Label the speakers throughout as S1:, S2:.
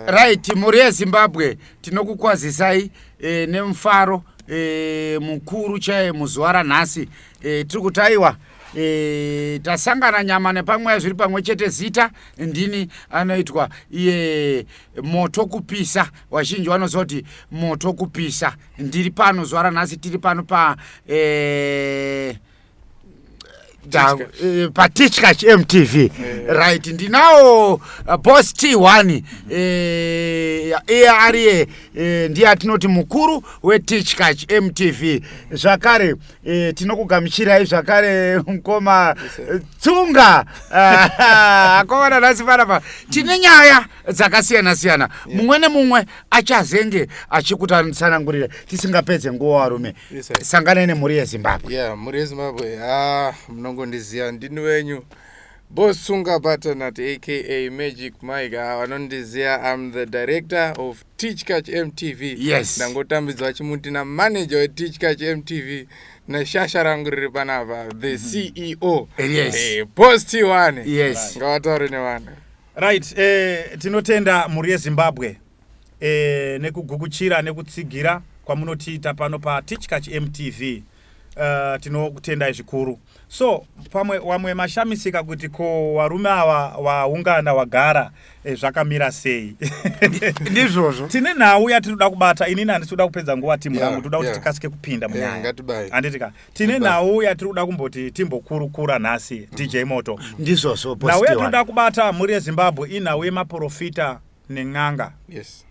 S1: Right, muri Zimbabwe tinokukwazisai nemufaro mukuru chaye muzuva ranhasi. Tiri kutaiwa tasangana nyama nepamwe zviri pamwe chete zita ndini anoitwa iye moto kupisa. Wazhinji vanozoti moto kupisa. Ndiri pano zuva ranhasi tiri pano pa Patichkach MTV. Right, ndinawo boss T1 ari ndiye atinoti mukuru weTichkach MTV. Zvakare tinokugamuchirai zvakare mukoma Tsunga akovana nhasi panapa tine nyaya dzakasiyana siyana. Mumwe nemumwe achazenge achikutsanangurira tisingapedze nguva varume. Sanganai nemhuri yeZimbabwe.
S2: Yeah, mhuri yeZimbabwe. Munongondiziva ndini wenyu Boss Tsunga Patanati aka Magic Mike. Vanondiziva, I'm the director of Tichkach MTV.
S1: Yes.
S2: Ndangotambidzwa vachimuti na manager weTichkach MTV neshasha rangu riri panapa the CEO.
S1: Yes.
S2: Boss T1.
S1: Yes.
S2: Ngavataure nevanhu.
S3: Right, tinotenda mhuri yeZimbabwe nekugukuchira nekutsigira kwamunotiita pano pa Tichkach MTV. Tinokutendai zvikuru. So wamwe mashamisika kuti ko varume ava waungana wagara zvakamira sei.
S1: Ndizvozvo
S3: tine nhau yatinoda kubata. Inini handitoda kupedza nguva timu yangu, toda kuti tikasike kupinda munyaya. Handitika tine nhau yatinoda kumboti timbokurukura nhasi DJ Moto.
S1: Ndizvozvo
S3: Nhau yatinoda kubata mhuri yeZimbabwe inhau yemaprofita nen'anga.
S2: Yes.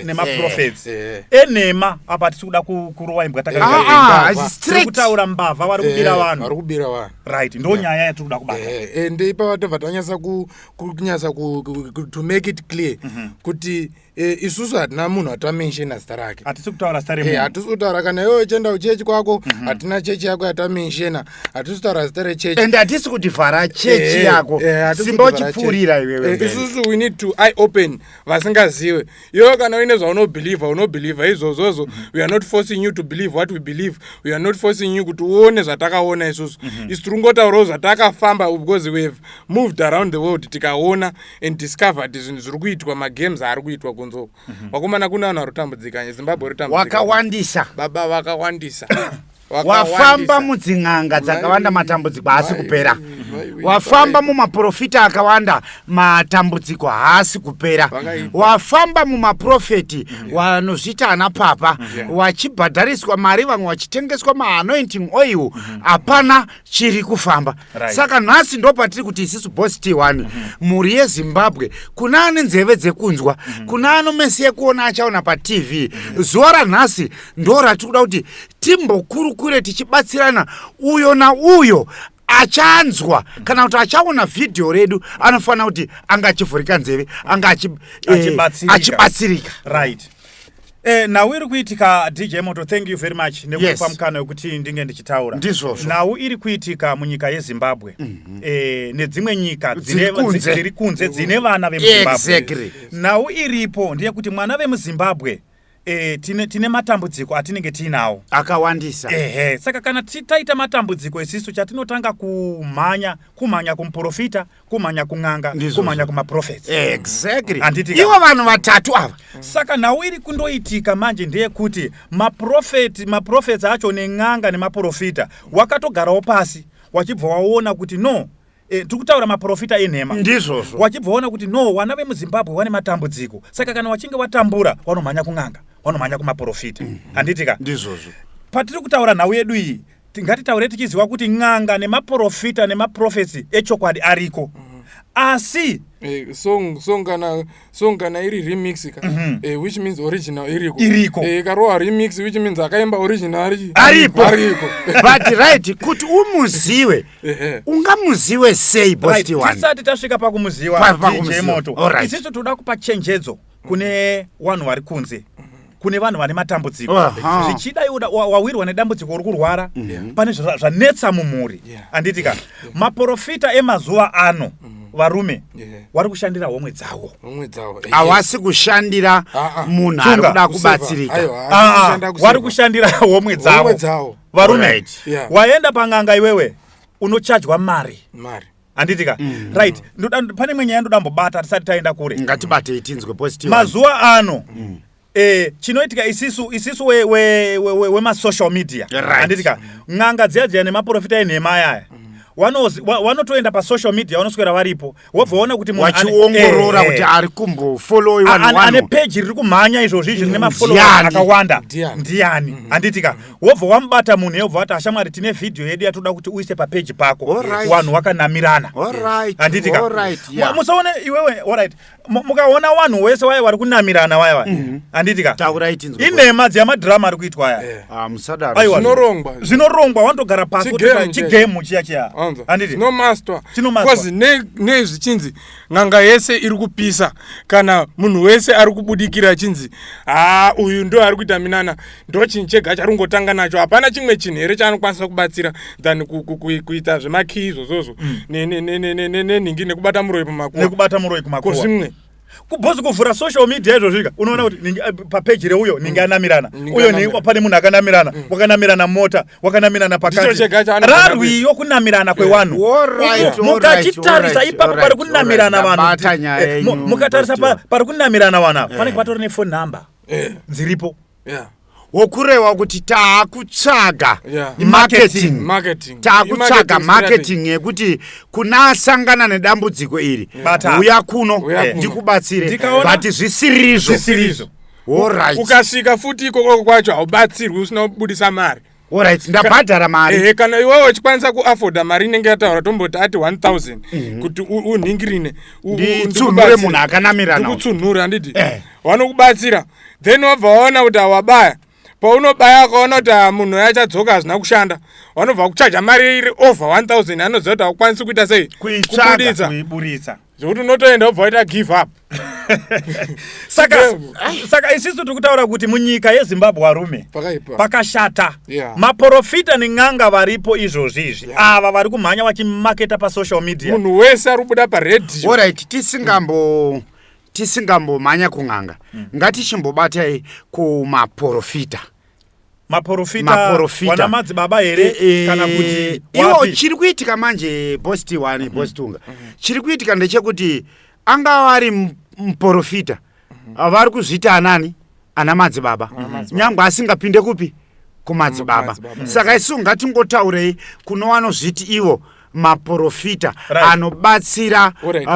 S3: Nemaprofits enhema apa tisikuda kurova imbwa takutaura mbavha vari kubira vanhu. Right, ndo nyaya yatiri kuda kubata.
S2: Ende ipa vatobva tanyasa kunyasa to make it clear kuti isusu hatina munhu atamenshena zita rake.
S3: Hatisi kutaura zita remunhu.
S2: Hatisi kutaura kana iwe uchienda kuchechi kwako hatina chechi yako yatamenshena. Hatisi kutaura zita rechechi.
S1: Ende hatisi kutivhara chechi yako. Simba uchipfuurira iwewe.
S2: Isusu we need to eye open vasingazive. Iwe kana uine zvaunobhilivha unobhilivha izvozvozvo. We are not forcing you to believe what we believe. We are not forcing you kuti uone zvatakaona isusu. Isi tiri kungotaurawo zvatakafamba because we have moved around the world tikaona and discovered zvinhu zviri kuitwa magames ari kuitwa kunzo. Wakomana kuna vanhu vari kutambudzika. Zimbabwe iri kutambudzika.
S1: Wakawandisa.
S2: Baba wakawandisa.
S1: Wafamba mudzin'anga dzakawanda matambudziko haasi kupera. Wafamba mumaprofita akawanda matambudziko haasi kupera. Wafamba mumaprofeti vanozvita ana papa wachibhadhariswa mari vamwe wachitengeswa maanointing oil hapana chiri kufamba. Saka nhasi ndo patiri kuti isisu Boss T1 mhuri yeZimbabwe kuna ane nzeve dzekunzwa kuna anomese ekuona achaona paTV zuva ranhasi ndo ratiri kuda kuti timbokurukure tichibatsirana uyo nauyo achanzwa kana kuti achaona vhidhiyo redu anofanira kuti anga achivhurika nzeve anga achibatsirika.
S3: Right. Nhau iri kuitika DJ Moto, thank you very much nekupa mukana wekuti ndinge ndichitaura.
S1: Ndizvozvo.
S3: Nhau iri kuitika munyika yeZimbabwe nedzimwe nyika dziri kunze dzine vana vemuZimbabwe.
S1: Exactly.
S3: Nhau iripo ndeyekuti mwana vemuZimbabwe tine matambudziko atinenge tiinawo
S1: akawandisa.
S3: Saka kana taita matambudziko isisu chatinotanga kumhanya kumuprofita, kumhanya kun'anga, kumhanya kumaprofits.
S1: Exactly. Ivo vanhu vatatu ava.
S3: Saka nhau iri kundoitika manje ndeyekuti maprofits acho nen'anga nemaprofita wakatogarawo pasi wachibva waona kuti no tikutaura maprofita enhema.
S1: Ndizvozvo.
S3: Wachibva waona kuti no vana vemuZimbabwe vane matambudziko. Saka kana wachinge watambura vanomhanya kun'anga, vanomhanya kumaprofita. Handitika?
S1: Ndizvozvo.
S3: Patiri kutaura nhau yedu iyi ngatitaure tichiziva kuti n'anga nemaprofita nemaprofits echokwadi ariko. Asi
S2: song kana iri remix which means original iriko. Karowa remix which means akaimba original
S1: ariko. But right, kuti umuziwe ungamuziwe sei Boss T1?
S3: Tisati tasvika pakumuziva DJ Moto. Isisu toda kupa chenjedzo kune vanhu vari kunze. Kune vanhu vane matambudziko. Zvichida wawirwa nedambudziko uri kurwara pane zvanetsa mumhuri. Handitika? Maprofita emazuva ano varume vari kushandira homwe dzavo.
S1: Havasi kushandira munhu ari kuda kubatsirika.
S3: Vari kushandira homwe dzavo. Varume waenda pan'anga iwewe unochajwa mari. handitika right pane mwenye yandodambobata tisati taenda kure
S1: ngatibate itinzwe positive
S3: mazuva ano chinoitika isisu wemasocial media handitika ng'anga dziya nemaprofita enhema ayaya wanotoenda pasocial media vanoswera varipo wobva waona kuti
S1: wachiongorora kuti ari kumbofollowi vanhu
S3: ane peji riri kumhanya izvozvizvi rine mafollower akawanda ndiani handitika wobva wamubata munhu yobva wati ashamwari tine vhidhiyo yedu yatoda kuti uise papeji pako vanhu wakanamirana handitika musaone iwewe alright mukaona vanhu wese waya vari kunamirana waya handitika inhema dzeyamadhirama ari kuitwa aya zvinorongwa wanotogara pasi chigemu chiya
S2: chinomastwa because nezvichinzi ng'anga yese iri kupisa kana munhu wese ari kubudikira achinzi uyu ndo ari kuita minana ndo chinhu chega charungotanga nacho hapana chimwe chinhu here chaanokwanisa kubatsira than kuita zvemakii izvozvozvo nenhingi nekubata muroyi pamakuwa zvimwe
S3: kubhozi kuvhura social media izvozvika unoona kuti papeji reuyo ninge anamirana uyo pane munhu akanamirana wakanamirana mota wakanamirana pakati rarwiyo kunamirana kwevanhu mukachitarisa ipapo pari kunamirana vanhu mukatarisa pari kunamirana vanhu ava panenge patori nefone number dziripo
S1: wokureva kuti taakutsvaga marketing yekuti kuna asangana nedambudziko iri uya kuno ndikubatsire but zvisirizvo
S2: ukasvika futi ikoko kwacho haubatsirwi usina kubudisa mari
S1: alright ndabhadhara mari
S2: kana iwewe uchikwanisa kuafoda mari inenge yataura tomboti ati 1000 kuti unhingirine
S1: nditsunhure munhu akanamirana
S2: ndikutsunhure handiti vanokubatsira then wabva waona kuti hawabaya paunobaya ukaona kuti munhu yachadzoka hazina kushanda vanobva kuchaja mari iri over 1000 anoziva kuti haukwanisi kuita sei
S3: kuibudisa
S2: zvokuti unotoenda ubva waita give up
S3: saka isisu tiri kutaura kuti munyika yezimbabwe varume pakashata maprofita neng'anga varipo izvozvizvi ava vari kumhanya vachimaketa pasocial media
S2: munhu wese ari kubuda paredio
S1: alright tisingambomhanya kung'anga ngatichimbobatai kumaprofita
S3: wana madzibaba here kana kuti
S1: iwo chiri kuitika manje posti 1 posti 2 chiri kuitika ndechekuti anga vari muprofita vari kuzvita anani ana madzibaba nyangwe asingapinde kupi kumadzibaba saka isu ngatingotaurei kuno vanozviti ivo maprofita anobatsira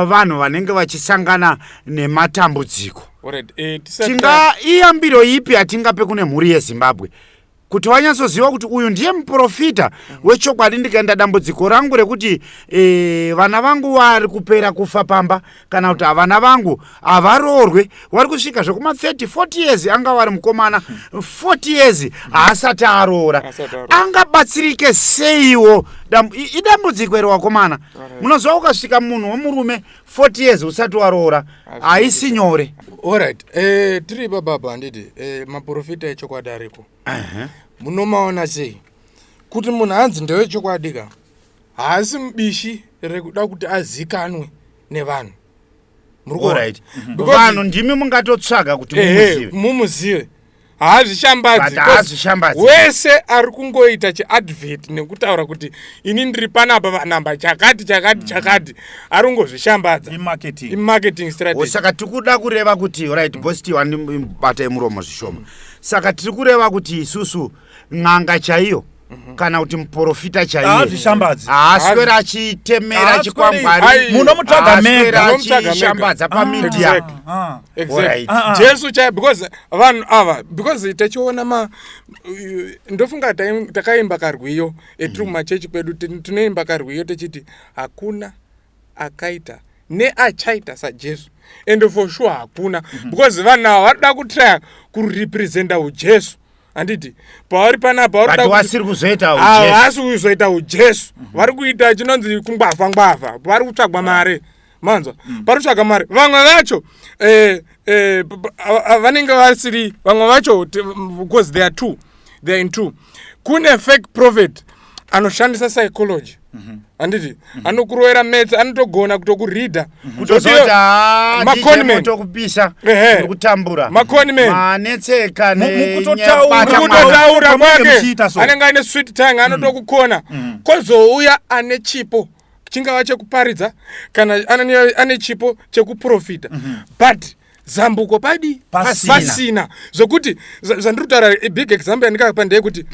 S1: vanhu vanenge vachisangana nematambudziko tingaiyambiro ipi atingape kune mhuri yezimbabwe kuti wanyatsoziva kuti uyu ndiye muprofita wechokwadi ndikaenda dambudziko rangu rekuti vana vangu vari kupera kufa pamba kana kuti vana vangu havaroorwe vari kusvika zvekuma 30-40 years anga vari mukomana 40 years haasati aroora angabatsirike seiwo idambudziko iri wakomana munoziva ukasvika munhu wemurume 40 years usati waroora haisi nyore
S2: alright tiri bababa handiti maprofita echokwadi ariko munomaona sei kuti munhu hanzi ndewechokwadika haasi mubishi rekuda kuti azikanwe nevanhu
S1: vanhu ndimi mungatotsvaga kuti
S2: mumuzive haazvishambadzi wese ari kungoita chiadvert nekutaura kuti ini ndiri panapa namba chakati ari kungozvishambadza imarketing strategy
S1: saka tiri kuda kureva kuti right posti wanibatai muromo zvishoma saka tiri kureva kuti isusu ng'anga chaiyo kana kuti muprofita chaiyehaaswera achitemera chikwangwari
S3: munomutsvaga mega
S1: achishambadza pamedia
S2: jesu chaiye because vanhu ava because tachiona ndofunga takaimba karwiyo etiri mumachechi kwedu tinoimba karwiyo techiti hakuna akaita neachaita sajesu and for sure hakuna because vanhu ava varida kutraya kurepresenta ujesu handiti pavari panapa
S1: vasiri kuzoita
S2: havasi kuzoita ujesu vari kuita chinonzi kungwavha vari kutsvagwa mari manzwa pari kutsvaga mari vamwe vacho vanenge vasiri vamwe vacho because they are in two kune fake prophet anoshandisa psychology handiti anokurovera metse anotogona kutokuridha
S1: kutokupisa kutambura
S2: manetseka nekutaura kwake anenge ane sweet tongue anotokukona kozouya ane chipo chingava chekuparidza kana ane chipo chekuprofita but zambuko pasina zokuti zvandiri kutaura big example yandikapa ndeyekuti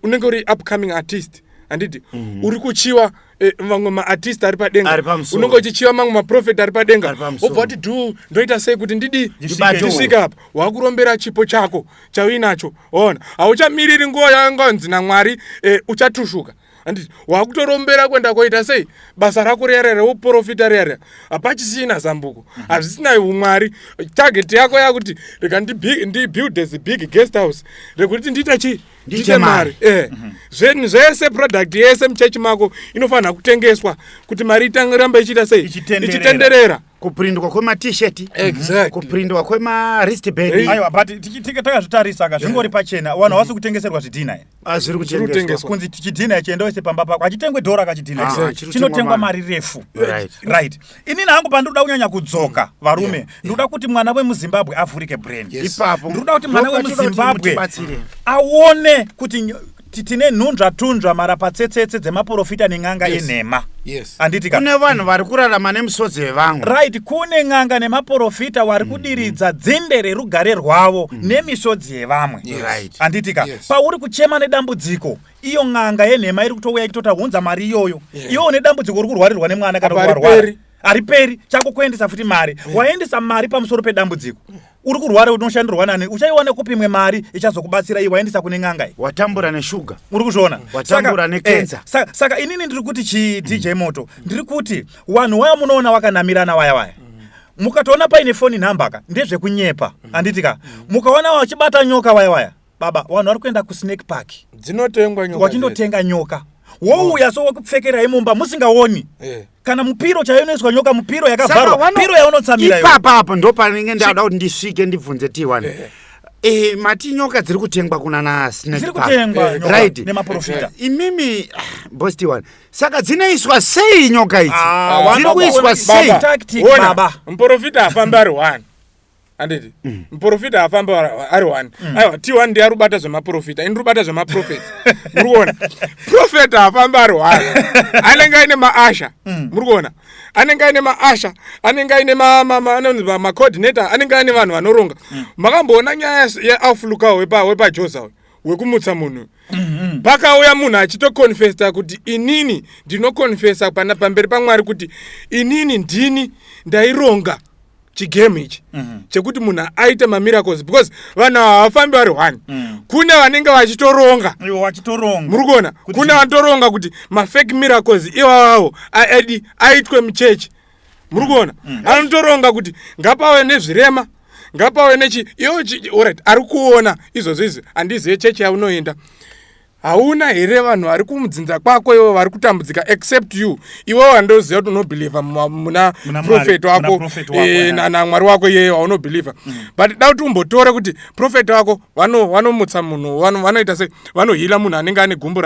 S2: unenge uri upcoming artist anditi uri kuchiwa vamwe maartist ari padenga unenge uchichiwa mamwe maprofeti ari padenga obva kuti ndoita sei kuti ndisvike apa wakurombera chipo chako chauinacho ona hauchamiriri nguva yanganzi naMwari uchatushuka anditi wakutorombera kwenda koita sei basa rako riyarera uprofita riyarera hapachisina zambuko hazvisina umwari target yako yakuti reka ndibuild as a big guest house rekuti ndiite mari zvenhu zvese product yese muchechi mako inofanira kutengeswa kuti mari itangramba ichiita sei ichitenderera
S1: kuprindwa kwema-t-shirt kuprindwa kwema-wristband
S3: aiwa but takazvitarisa ka zvingori pachena vanhu havasi kutengeserwa zvidhina
S1: zviri kutengeswa
S3: kunzi chidhina ichienda wese pamba pako hachitengwe dhora kachidhina chinotengwa mari refu right inini hangu pandinoda kunyanya kudzoka varume ndoda kuti mwana wemuzimbabwe avhurike brain
S1: ipapo
S3: ndoda kuti mwana wemuzimbabwe aone kuti tine nhunzva-tunzva mara patsetsetse dzemaprofita nen'anga enhema anditika
S1: kune vanhu vari kurarama nemisodzi vevamwe
S3: right kune n'anga nemaprofita vari kudiridza dzinde rerugare rwavo nemisodzi yevamwe anditika pauri kuchema nedambudziko iyo n'anga yenhema iri kutouya ikitota hunza mari iyoyo iwo nedambudziko uri kurwarirwa nemwana kana kuwarwara hariperi chako kuendesa futi mari waendesa mari pamusoro pedambudziko uri kurwara unoshandirwa nani uchaiwana kupimwe mari ichazokubatsira iwe waendesa kune n'anga
S1: watambura neshuga
S3: uri kuzviona
S1: watambura nekenza
S3: saka inini ndiri kuti DJ Moto ndiri kuti vanhu waya munoona wakanamirana waya mukatoona paine phone number ka ndezvekunyepa anditika mukaona wachibata nyoka waya baba vanhu vari kuenda kusnake park
S2: dzinotengwa nyoka
S3: wachindotenga nyoka wouya so wakupfekerai mumba musingaoni kana mupiro chainoiswa nyoka mupiro yakavharwa piro yaunotsamira
S1: ipapapo ndo panenge ndada kuti ndisvike ndibvunze T1 mati nyoka dziri kutengwa kuna
S3: dziri kutengwa
S1: right
S3: nemaprofita
S1: imimi boss T1 saka dzinoiswa sei nyoka idzi dziri kuiswa sei
S3: baba
S2: muprofita afamba ari 1 anditi muprofita afamba ari 1 aiwa T1 ndiye arubata zvemaprofita ini rubata zvemaprofeti muri kuona profeta afamba ari 1 anenge aine maasha muri kuona anenge aine maasha anenge aine macoordinator anenge aine vanhu vanoronga makamboona nyaya yeafulukawo wepajosa wekumutsa munhu pakauya munhu achitokonfesa kuti inini ndinokonfesa pamberi paMwari kuti inini ndini ndaironga chigame ichi chekuti munhu aite mamiracles because vanhu havafambi vari 1 kune vanenge vachitoronga
S3: muri
S2: kuona kune vanotoronga kuti mafake miracles ivavo aitwe muchechi muri kuona anotoronga kuti ngapave nezvirema ngapave nechi iwo alright ari kuona izvozvo handizive chechi yaunoenda hauna here vanhu vari kumudzinza kwako ivo vari kutambudzika except you iwewo handoziva kuti unobhilivha muna profeti wako naMwari wako iyeyo waunobhilivha but da kuti umbotore kuti profeti wako vanomutsa munhu vanoita sei vanohila munhu anenge ane gumbu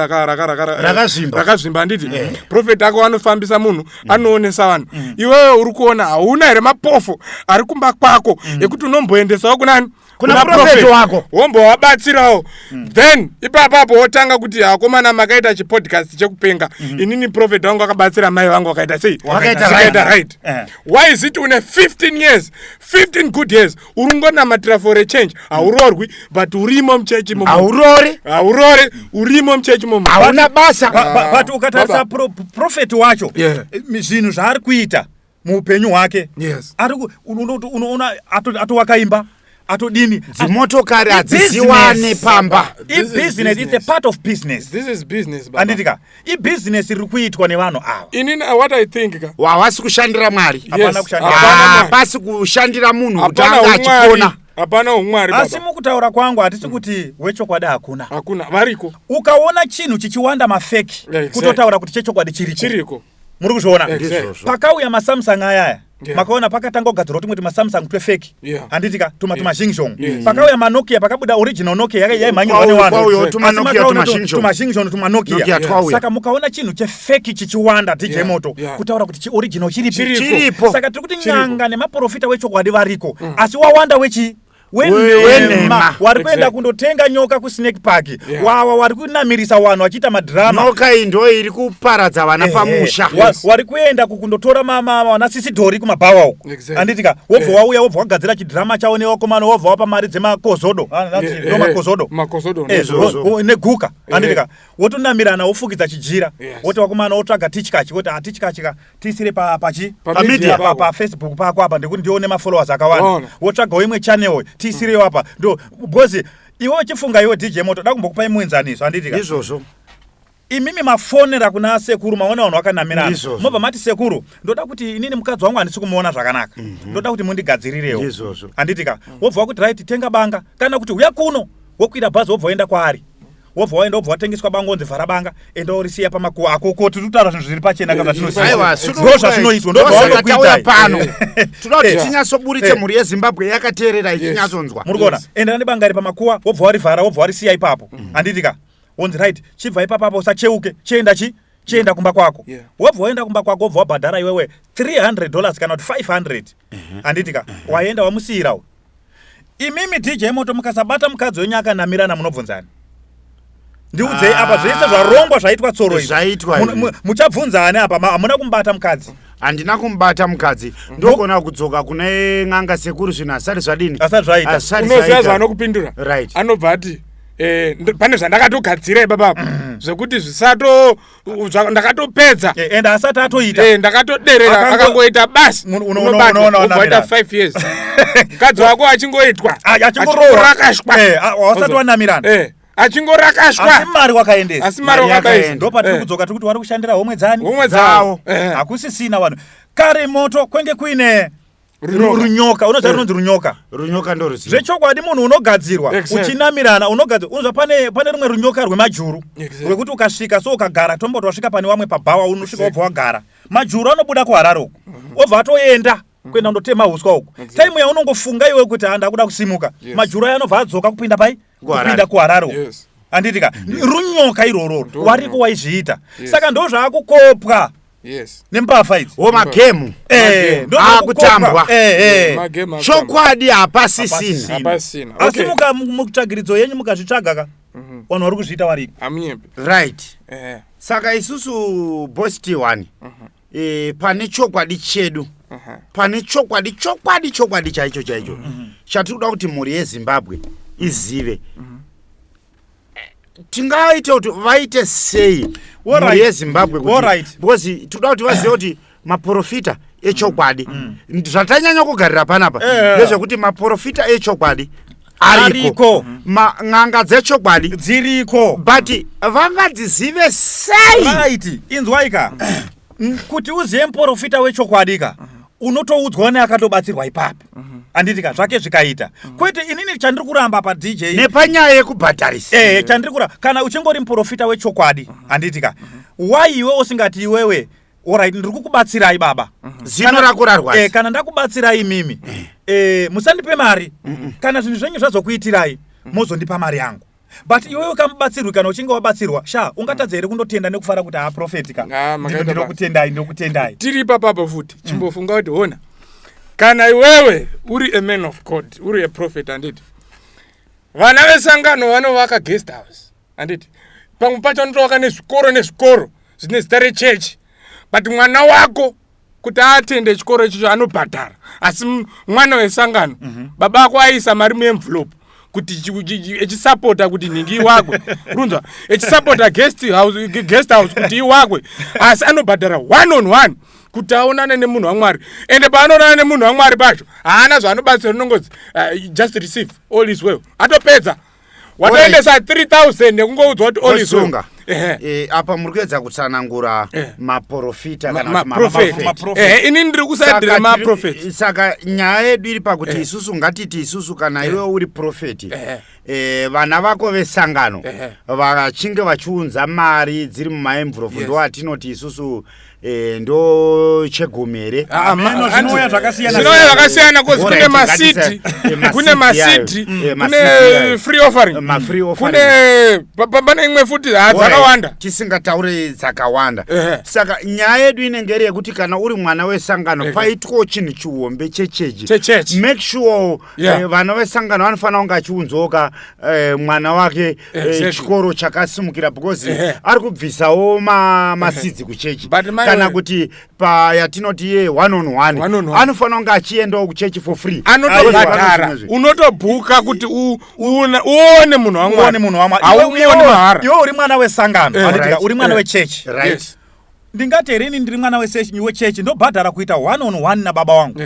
S2: rakazvimba handiti profeti ako vanofambisa munhu anoonesa vanhu iwewo uri kuona hauna here mapofu ari kumba kwako ekuti unomboendesawo kunani
S1: kuna profeti wako
S2: wombowabatsirawo then ipapapo wotanga kuti hakomana makaita chipodcast chekupenga inini profeti wangu akabatsira mai vangu wakaita sei wakaita right why is it une 15 years 15 good years urungonamatira for a change haurorwi but urimo muchechi momo haurori urimo muchechi momo
S1: hauna basa
S3: but ukatarisa profeti wacho zvinhu zvaari kuita muupenyu hwake unoona atowakaimba atodini
S1: dzimotokari hadziziwane pamba
S3: business it's a part of business
S2: this is business
S3: anditika business iri kuitwa nevanhu ava
S2: inini what I think
S1: wawasi kushandira Mwari pasi kushandira munhu kuti
S2: anga
S1: achipona
S2: hapana umwari baba
S3: asi mukutaura kwangu hatisi kuti wechokwadi hakuna
S2: variko
S3: ukaona chinhu chichiwanda mafeki kutotaura kuti chechokwadi chiriko muri kuzviona pakauya maSamsung ayaya makaona pakatanga kugadzirwa tumwe maSamsung twefeki handitika tumazhingzhong pakauya maNokia pakabuda original Nokia yaimhanyirwa nevanhu tumanokia saka mukaona chinhu chefeki chichiwanda DJ Moto kutaura kuti chioriginal chiripo saka tiri kuti n'anga nemaprofita wechokwadi variko asi wawanda wenhema wari kuenda kundotenga nyoka kusnake park wawa wari kunamirisa vanhu vachiita madhirama.
S1: Nyoka iyi ndo iri kuparadza vana pamusha.
S3: Wari kuenda kundotora vana sisidhori kumabhawa uko. Anditika wobva wauya wobva wagadzira chidhirama chavo nevakomana wobva wapa mari dzemakozodo makozodo neguka. Anditika wotonamirana wofukidza chijira woti wakomana wotsvaga tichikachi woti tichikachika tiisire pafacebook pako apa ndekuti ndione mafollowers akawanda wotsvagawo imwe channel tiisirewo apa ndo because iwe uchifunga iwe DJ Moto da kumbokupai muenzaniso handitika
S1: izvozvo
S3: imimi mafonera kuna sekuru maona vanhu vakanamirana mobva mati sekuru ndoda kuti inini mukadzi wangu handisi kumuona zvakanaka ndoda kuti mundigadzirirewo handitika wobva wakuti right tenga banga kana kuti uya kuno wokwira bhazi wobva waenda kwaari wobva waenda wobva watengeswa banga onzi vhara banga enda urisiya pamakuwa ako totutaura zvinhu zviri pachena kana zvinoizwa
S1: ndozvinoizwa pano toda kuti tinyatsoburitse mhuri yeZimbabwe yakateerera ichinyatsonzwa
S3: muri kuona enda nebanga ri pamakuwa wobva warivhara wobva warisiya ipapo handitika onzi right chibva ipapapo usacheuke chienda kumba kwako wobva waenda kumba kwako wobva wabhadhara iwewe $300 kana kuti 500 handitika waenda wamusiyirawo imimi DJ Moto mukasabata mukadzi wenyu akanamirana munobvunzani ndiudzei apa zvese zvarongwa zvaitwa tsoro izvi muchabvunzani apa hamuna kumubata mukadzi
S1: handina kumubata mukadzi ndogona kudzoka kune n'anga sekuru zvinhu asati zvadini
S3: asati zvaita
S2: unoziva zvaanokupindura anobva ati pane zvandakatogadzira ipapapo zvekuti zvisato ndakatopedza
S3: ende asati atoita
S2: ndakatoderera akangoita basi unobaita 5 years mukadzi wako achingoitwa
S3: achingororashwa wasati wanamirana
S2: achingorakashwa
S3: asi mari wakaendesa
S2: asi mari wakaendesa
S3: ndopatiri kudzoka tikuti wari kushandira homwe dzawo hakusisina vanhu kare Moto kwenge kuine runyoka unoziva runonzi
S1: runyoka ndoruziva
S3: zvechokwadi munhu unogadzirwa uchinamirana unozva pane rumwe runyoka rwemajuru rwekuti ukasvika so ukagara tomboti wasvika pane vamwe pabhawa unosvika wobva wagara majuru anobuda kuharare uko obva atoenda kuenda kundotema uswa uko taimu yaunongofunga iwe kuti handakuda kusimuka majuru aya anobva adzoka kupinda kuharare uko handitika runyoka irororo wariko waizviita saka ndo zvaakukopwa nembavha idzi
S1: magemu akutambwa chokwadi hapasisina
S3: asi mutsvagiridzo yenyu mukazvitsvaga ka vanhu vari kuzviita wariko
S1: right saka isusu boss T1 pane chokwadi chedu pane chokwadi chaicho chatiri kuda kuti mhuri yeZimbabwe izive tingaite kuti vaite sei mhuri yeZimbabwe because toda kuti vazive kuti maprofita echokwadi zvatanyanya kugarira panapa ndezvekuti maprofita echokwadi ariko n'anga dzechokwadi
S3: dziriko
S1: but vangadzizive sei
S3: right inzwaika kuti uzive muprofita wechokwadi unotoudzwa neakatobatsirwa ipapi handitika zvake zvikaita kwete inini chandiri kuramba paDJ
S1: nepanyaya yekubhadharisa
S3: chandiri kuramba kana uchingori muprofita wechokwadi handitika why iwe usingati iwewe alright ndiri kukubatsirai baba
S1: zino rako rarwadza
S3: kana ndakubatsirai mimi musandipe mari kana zvinhu zvenyu zvazokuitirai mozondipa mari yangu but iwe ukamubatsirwa kana uchinge wabatsirwa ungatadza here kundotenda nekufara kuti haprofetika ndinokutendai
S2: tiri ipapapo futi chimbofunga kuti hona kana iwewe uri a man of God uri a prophet handiti vana vesangano vanovaka guest house handiti pamwe pacho anotovaka nezvikoro zvine zita rechechi but mwana wako kuti atende chikoro ichocho anobhadhara asi mwana wesangano baba ako aisa mari muenvelope kuti echisapota kuti nhingi iwakwe runzwa echisapota guest house kuti iwakwe asi anobhadhara 1 on 1 kuti aonane nemunhu waMwari ende paanoonana nemunhu waMwari pacho haana zvaanobatsira unongozi just receive all is well atopedza watoendesa 3000 nekungoudzwa kuti all is well
S1: apa muri kuedza kutsanangura maprofita kana
S2: ini ndiri kusadhira maprofeti
S1: saka nyaya yedu iri pakuti isusu ngatiti isusu kana iwe uri profeti vana vako vesangano vachinge vachiunza mari dziri mumaenvelope ndo atinoti isusu ndo chegumere
S3: zvinouya
S2: zvakasiyana kozi kune masiti kune masiti kune free offering kune pane imwe futi dzakawanda
S1: tisingatauri dzakawanda saka nyaya yedu inenge iri yekuti kana uri mwana wesangano paitwawo chinhu chihombe chechechi make sure vana vesangano vanofanira kunge achiunzoka mwana wake chikoro chakasimukira because ari kubvisawo masidzi kuchechi kana kuti payatinoti one on one anofanira kunge achiendawo kuchechi for free
S2: anotobhadhara unotobhuka kuti uone munhu wamwari
S3: iwe uri mwana wesangano uri mwana wechechi ndingati herini ndiri mwana wechechi ndobhadhara kuita one on one nababa wangu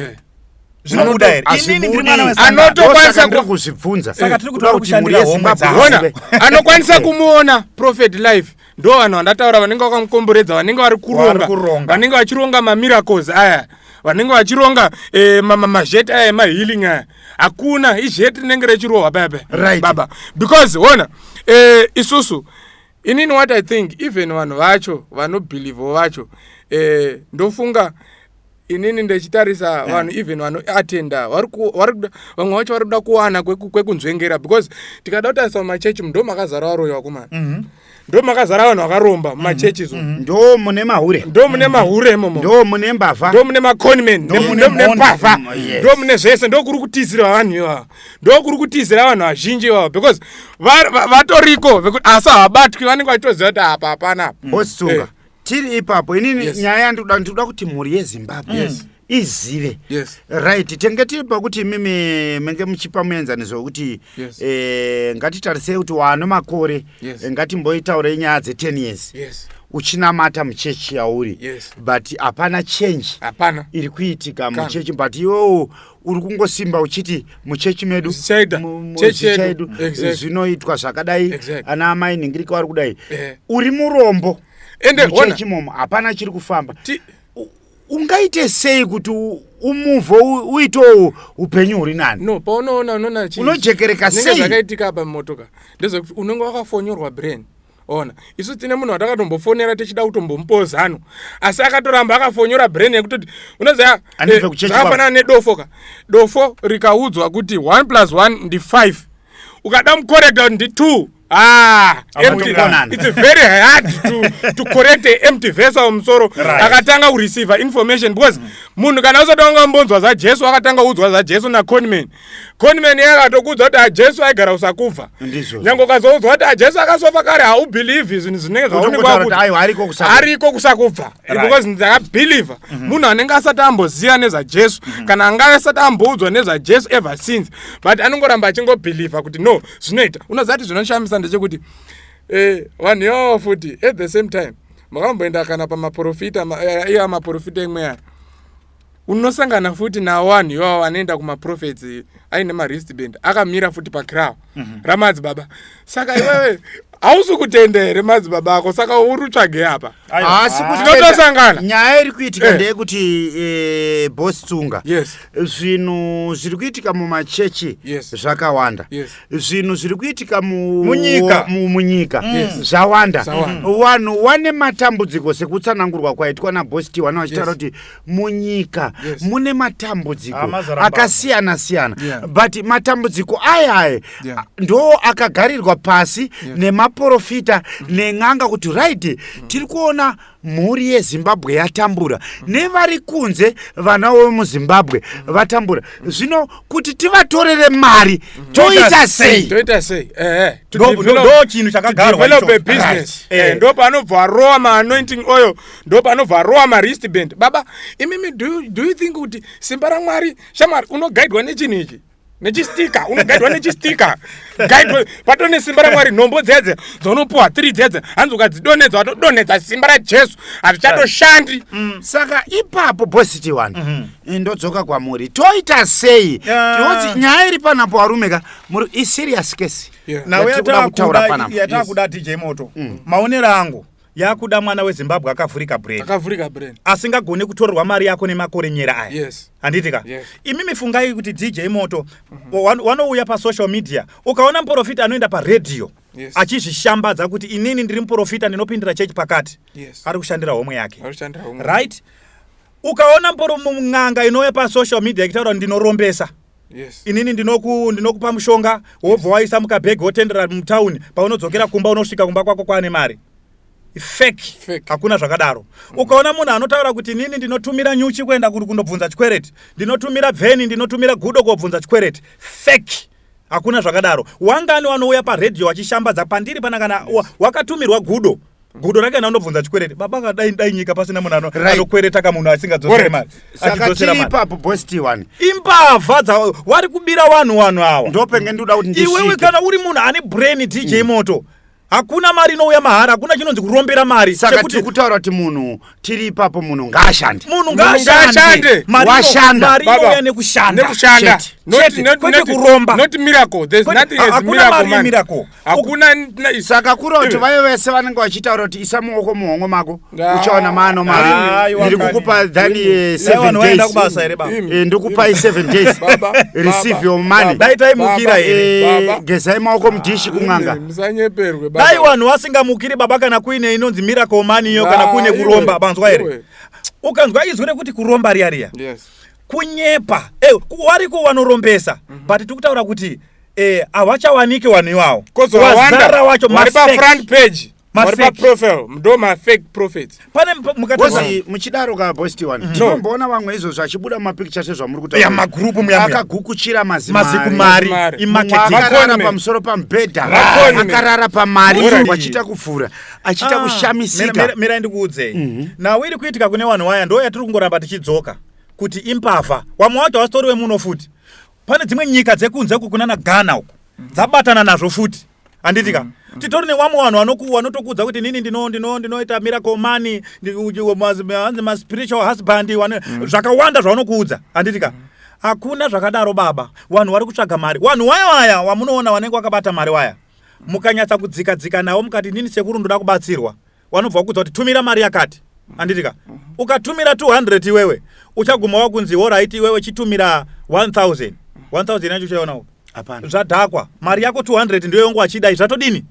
S3: zvinobuda here inini ndiri mwana
S2: wesanganotokwanisa
S1: kuzvibvunza
S3: saka tiri kutoda kushandira homwe
S2: ona anokwanisa kumuona Prophet Life ndo vanhu vandataura vanenge vakamukomboredza vanenge vari kuronga vanenge vachironga mamiracles aya vanenge vachironga mazheti aya emahealing aya hakuna izheti rinenge rechirohwa baba because ona isusu inini what I think even vanhu vacho vanobhelieve vacho ndofunga inini ndechitarisa vanhu even vanoatenda vamwe vacho vari kuda kuwana kwekunzvengera because tikada kutarisa mumachechi ndo makazara varoyi vakomana ndo makazara vanhu vakaromba mumachechi zo
S1: ndo mune mahure
S2: imomo
S1: ndo mune mbavha
S2: ndo mune maconmen ndo mune mbavha ndo mune zvese ndo kuri kutizira vanhu ivava ndo kuri kutizira vanhu vazhinji ivava because vatoriko asi havabatwi vanenge vachitoziva kuti apa hapana
S1: Bositsunga tiri ipapo inini nyaya ndinoda kuti mhuri yeZimbabwe izive right tenge tiri pakuti mimi menge muchipa muenzaniso wekuti ngatitarisei kuti wane makore ngatimboitaure nyaya dze10 years uchinamata muchechi yauri but hapana change iri kuitika muchechi but iwewo uri kungosimba uchiti muchechi medu chedu zvinoitwa zvakadai ana amai ningirika vari kudai uri murombo muchechi momo hapana chiri kufamba ungaite sei kuti umuvho uitewo upenyu huri nani
S2: no paunoona
S1: unojekereka sei
S2: zvakaitika apa mumotoka ndezvekuti unenge wakafonyorwa brain ona isu tine munhu watakatombofonera tichida kutombomupa zano asi akatoramba akafonyora brain yekutoti unoziva zvakafanana nedofo dofo rikaudzwa kuti 1+1 ndi 5 ukada mukorekta ndi 2 it's very hard to correct a empty vessel musoro akatanga kureceive information because munhu kana usatanga mbonzwa zaJesu akatanga udzwa zaJesu naConman yakatokudza kuti aJesu aigara usakubva nyango kazoudzwa kuti aJesu akasofa kare haubelieve zvinhu zvinenge zvaonekwa kuti ariko kusakubva because ndakabelieve munhu anenge asati amboziva nezvaJesu kana anga asati amboudzwa nezvaJesu ever since but anongoramba achingobelieve kuti no zvinoita unoziva kuti zvinoshamisa ndechekuti vanhu ivavo futi at the same time makamboenda kana pamaprofita iya maprofita imwe unosangana futi navanhu ivavo vanoenda kumaprofets aine maristband akamira futi pakrowd ramadzibaba saka iwewe hausi kutenda here madzibaba ako saka uri utsvage apa
S1: asi
S2: tinotosangana
S1: nyaya iri kuitika ndeyekuti Bositsunga zvinhu zviri kuitika mumachechi zvakawanda zvinhu zviri kuitika munyika zvawanda vanhu vane matambudziko sekutsanangurwa kwaitwa naBosti vana vachitaura kuti munyika mune matambudziko akasiyana-siyana but matambudziko aya ndo akagarirwa pasi nemaprofita nen'anga kuti right tiri kuona mhuri yeZimbabwe yatambura nevari kunze vana vemuZimbabwe vatambura zvino kuti tivatorere mari toita sei
S3: ndo chinhu chakagarwa
S2: business ndo panobva varowa maanointing oil ndo panobva varowa maristband baba imimi do you think kuti simba raMwari shamwari unogaidwa nechinhu ichi nechistika unogaidwa nechistika gaidwa patone simba raMwari nhombo dzedze dzonopuwa 3 dzedze hanzi ukadzidonedza watodonedza simba raJesu hazvichatoshandi
S1: saka ipapo Bositi wani ndodzoka kwamuri toita sei tiwoti nyaya iri panapo varumeka muri iserious case
S3: nawe yatakuda DJ Moto maonero angu yakuda mwana weZimbabwe akavhurika brain asingagoni kutorerwa mari yako nemakore nyera aya handitika imimi fungai kuti DJ Moto wanouya pasocial media ukaona muprofita anoenda paredhiyo achizvishambadza kuti inini ndiri muprofita ndinopindira chechi pakati. Ari kushandira homwe yake. Right? Ukaona mung'anga inouya pasocial media ikitaura ndinorombesa. Inini ndinokupa mushonga wobva waisa mukabhegi wotendera mutauni paunodzokera kumba unosvika kumba kwako kwaane mari. Fake. Hakuna zvakadaro. Ukaona munhu anotaura kuti inini ndinotumira nyuchi kuenda kundobvunza chikwereti, ndinotumira bveni, ndinotumira gudo kobvunza chikwereti. Fake. Hakuna zvakadaro. Wangani wanouya paredhiyo wachishambadza pandiri pana kana wakatumirwa gudo rake anondobvunza chikwereti. Baba kadai nyika pasina munhu anokwereta kamunhu asingadzosera mari.
S1: Saka tiri ipapo bosti one.
S3: Imbavha wari kubira vanhu awa.
S1: Ndopenge ndoda kuti ndisvike.
S3: Iwewe kana uri munhu ane brain DJ Moto. Hakuna mari inouya mahara, hakuna chinonzi kurombera mari.
S1: Saka tiri kutaura kuti munhu tiri ipapo munhu ngaashande.
S3: Munhu ngaashande.
S1: Washanda.
S3: Mari inouya nekushanda.
S2: Not
S3: kuromba.
S2: Not miracle. There's nothing as miracle.
S1: Hakuna saka kuri kuti vaye vese vanenge vachitaura kuti isa muoko muhomwe mako uchaona mano mari. Ndiri kukupa dhani 7 days. Ndikupa 7 days. Receive your money.
S3: Daitai mukira here.
S1: Gezai maoko mudhishi kung'anga.
S2: Musanyeperwe.
S3: Dai vanhu vasingamukiri baba kana kuine inonzi miracle money iyo kana kuine kuromba banzwa here. Ukanzwa izwi rekuti kuromba riya. Kunyepa. Wariko vanorombesa. But tikutaura kuti avachawaniki vanhu ivavo.
S2: Wazara wacho pa front page. Maripa profile, mdoma fake prophets.
S3: Pane mukatazi
S1: muchidaro ka bosti one. Tinomboona vamwe izvo achibuda mapictures ezvamuri kutaura.
S3: Ya magroup muyamwe.
S1: Akagukuchira
S3: mazikumari.
S1: Imarketing. Akarara pamusoro pambedha. Akarara pamari vachita kufura. Achita kushamisika.
S3: Mira ndikuudzei. Nawo iri kuitika kune vanhu vaya ndo yatiri kungoramba tichidzoka. Kuti imbavha. Wamwe wacho wastori wemuno futi. Pane dzimwe nyika dzekunze kunana Ghana uko. Dzabatana nazvo futi. Anditika. Titori ne wamwe vanhu vanotokudza kuti nini ndinoita miracle money, ma spiritual husband, zvakawanda zvanokuudza. Anditika. Hakuna zvakadaro baba. Vanhu vari kutsvaga mari. Vanhu vaya wamunoona vanenge vakabata mari vaya. Mukanyatsa kudzika nawo mukati nini sekuru ndoda kubatsirwa. Vanobva kudza kuti tumira mari yakati. Anditika. Ukatumira 200 iwewe, uchaguma wakunzi alright iwewe chitumira 1000. 1000 yacho chaona uko.
S1: Hapana.
S3: Zvadhakwa. Mari yako 200 ndiyo yongo achidai zvatodini?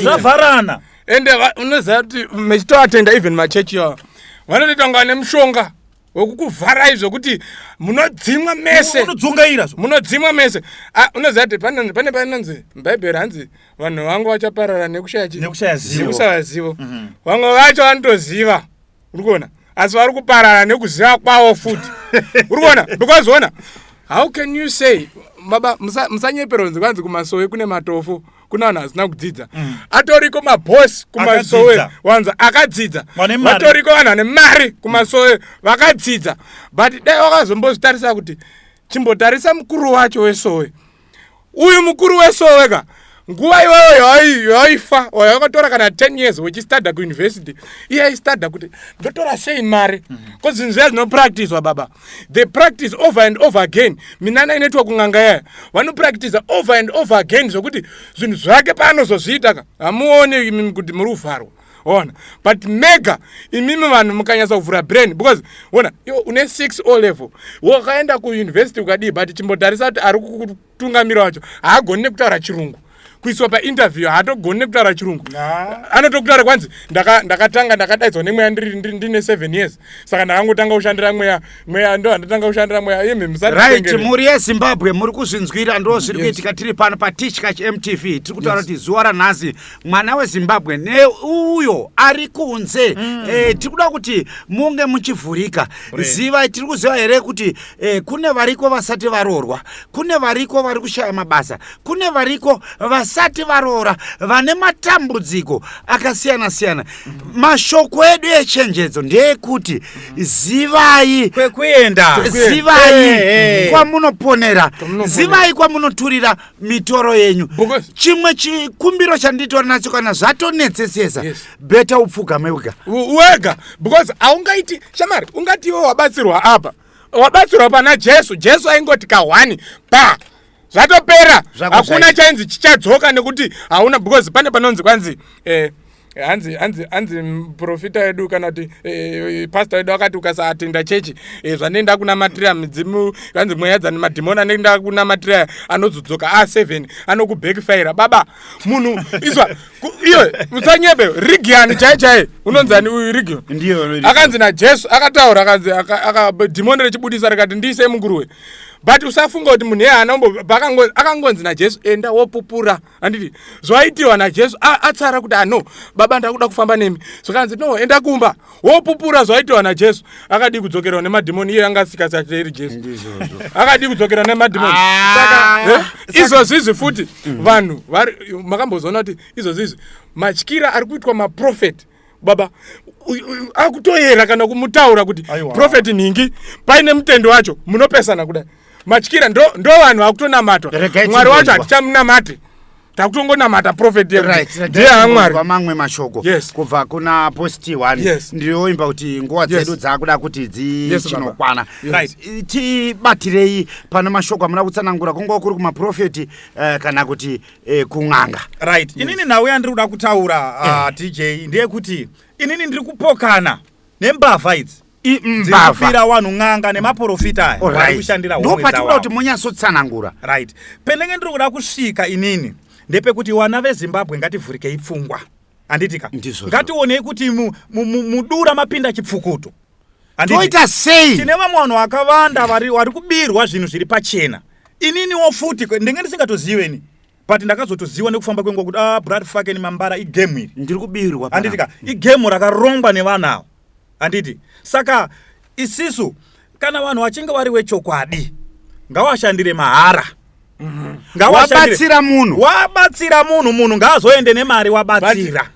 S2: Zvavharana. Ende unoziva kuti mechitoatenda even machechi yawo. Vanotoita nemushonga wekukuvhara izvo kuti munodzimwa mese.
S3: Munodzungaira.
S2: Munodzimwa mese. Unoziva kuti pane panonzi muBhaibheri hanzi vanhu vangu vachaparara nekushaya zivo. Nekushaya zivo. Vamwe vacho vanotoziva. Uri kuona? Asi vari kuparara nekuziva kwavo futi. Uri kuona? Because ona, how can you say baba musanyeperonzi kwanzi kumasowe kune matofu kuna vanhu asina kudzidza. Atoriko mabosi kumasowe wanza akadzidza. Vatoriko vanhu vane mari kumasowe vakadzidza. But dai wakazombozvitarisa kuti chimbotarisa mukuru wacho wesowe. Uyu mukuru wesowe ka nguva iyoyo yaifa wakatora kana 10 years wechistada kuuniversity iye aistada kuti ndotora sei mari because zvinhu zviya zvinopractiswa baba, they practice over and over again. Minana inoitwa kung'anga yaya vanopractice over and over again zvokuti zvinhu zvake paanozozviita ka hamuoni kuti muri kuvharwa. Ona, but mega imimi vanhu mukanyasa kuvhura brain because ona une 6 O level wakaenda kuuniversity ukadii but chimbotarisa kuti ari kutungamira wacho haagoni nekutaura chirungu. Kuiswa pa interview haatogoni nekutaura chirungu. Anotokutaura kwanzi ndakatanga ndakadaidzwa nemweya ndine 7 years. Saka ndakangotanga kushandira mweya ndo ndatanga kushandira mweya yeme
S1: right. Muri yeZimbabwe muri kuzvinzwira ndo zviri kuitika tiri pano paTichkach MTV. Tiri kutaura kuti zuva ranhasi mwana weZimbabwe neuyo ari kunze tiri kuda kuti munge muchivhurika. Ziva tiri kuziva here kuti kune variko vasati varorwa, kune variko vari kushaya mabasa, kune variko vasati varora vane matambudziko akasiyana siyana. Mashoko edu echenjedzo ndeyekuti zivai kwekuenda, zivai kwamunoponera, zivai kwamunoturira mitoro yenyu. Chimwe chikumbiro chanditori nacho kana zvatonetsesesa beta upfugame wega
S2: because haungaiti shamari ungati iwe wabatsirwa apa, wabatsirwa pana Jesu aingoti ka1 pa zvatopera, hakuna chainzi chichadzoka nekuti hauna because pane panonzi kwanzi hanzi profita edu kana kuti pastor edu akati ukasaatenda chechi zvanenda kunamatira midzimu hanzi mweya madhimoni anenda kunamatira anozodzoka a7 anokubackfire baba munhu izwa iyo usanyebe Rigian chaichai unonzani uyu Rigian akanzi naJesu akataura akanzi dhimoni rechibudisa rikati ndiise munguruwe but usafunga kuti munhu akangonzi naJesu enda wopupura handiti zvaitiwa naJesu atsara kuti no baba ndakuda kufamba nemi zvakanzi no enda kumba wopupura zvaitiwa naJesu akadi kudzokera nemadhimoni iye angasikasateri Jesu akadi kudzokera nemadhimoni saka izvozvizvi futi vanhu makambozoona kuti izvozvizvi matyira ari kuitwa maprofeti baba akutoyera kana kumutaura kuti profeti ningi paine mutendo wacho munopesana kudai matyira ndo vanhu akutonamatwa mwari wacho hatichamunamati takutongonamata profeti ndiye hamwari
S1: mamwe mashoko kubva kuna posti 1 ndinoimba kuti nguva dzedu dzakuda kuti dzichinokwana tibatirei pane mashoko amuna kutsanangura kunga kuri kumaprofeti kana kuti kun'anga
S3: right inini nawe yandiri kuda kutaura DJ ndiye kuti inini ndiri kupokana nembavha idzi dzirikufira vanhu n'anga nemaprofita aya vari kushandira homwe dzavo
S1: ndopatikuda kuti munyatsotsanangura
S3: right pendenge ndiri kuda kusvika inini ndepekuti vana veZimbabwe ngativhurikei pfungwa handitika ngationei kuti mudura mapinda chipfukuto
S1: toita sei
S3: tine vamwe vanhu vakavanda vari kubirwa zvinhu zviri pachena ininiwo futi ndenge ndisingatoziweni but ndakazotoziva nekufamba kwenguva kuti blood fucking mambara igame iri
S1: ndiri kubirwa
S3: handitika igame rakarongwa nevanhu avo handiti saka isisu kana vanhu vachinge vari wechokwadi ngavashandire mahara
S1: wabatsira
S3: munhu ngaazoende nemari wabatsira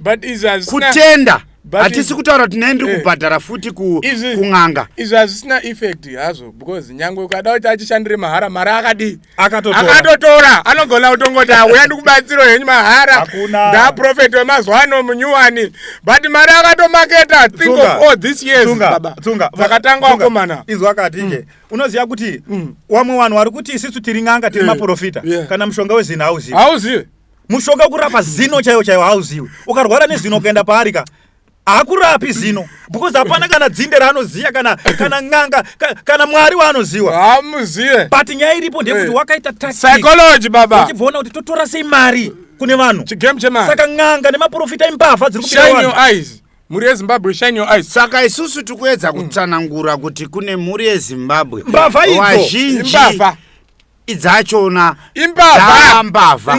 S1: kutenda hatisi kutaura kuti naendiri kubhadhara futi kun'anga
S2: izvi hazvisina effect hazvo because nyangwe ukada kuti achishandire mahara mari akadi akatotora anogona kutongoti auya ndikubatsiro henyu mahara ndaprofeti wemazuva ano munyuwani but mari akatomaketa think of all this years baba dzakatanga wakomana
S3: izvo akati unoziva kuti wamwe vanhu vari kuti isisu tiri n'anga tiri maprofita kana mushonga wezino hauzive mushonga wekurapa zino chaiwo hauzive ukarwara nezino ukaenda paarika hakurapi zino because hapana kana dzinde raanoziva kana n'anga kana mwari waanoziva
S2: hamuzive
S3: but nyaya iripo ndekuti wakaita
S2: psychology baba
S3: uchibvaona kuti totora sei mari kune vanhu
S2: chigame chemari
S3: saka n'anga nemaprofita imbavha dziri
S2: kubira vanhu. Shine your eyes muri yeZimbabwe, shine your eyes.
S1: Saka isusu tikuedza kutsanangura kuti kune muri yeZimbabwe
S3: mbavha idzo
S1: wazhinji idzachona
S2: imbavha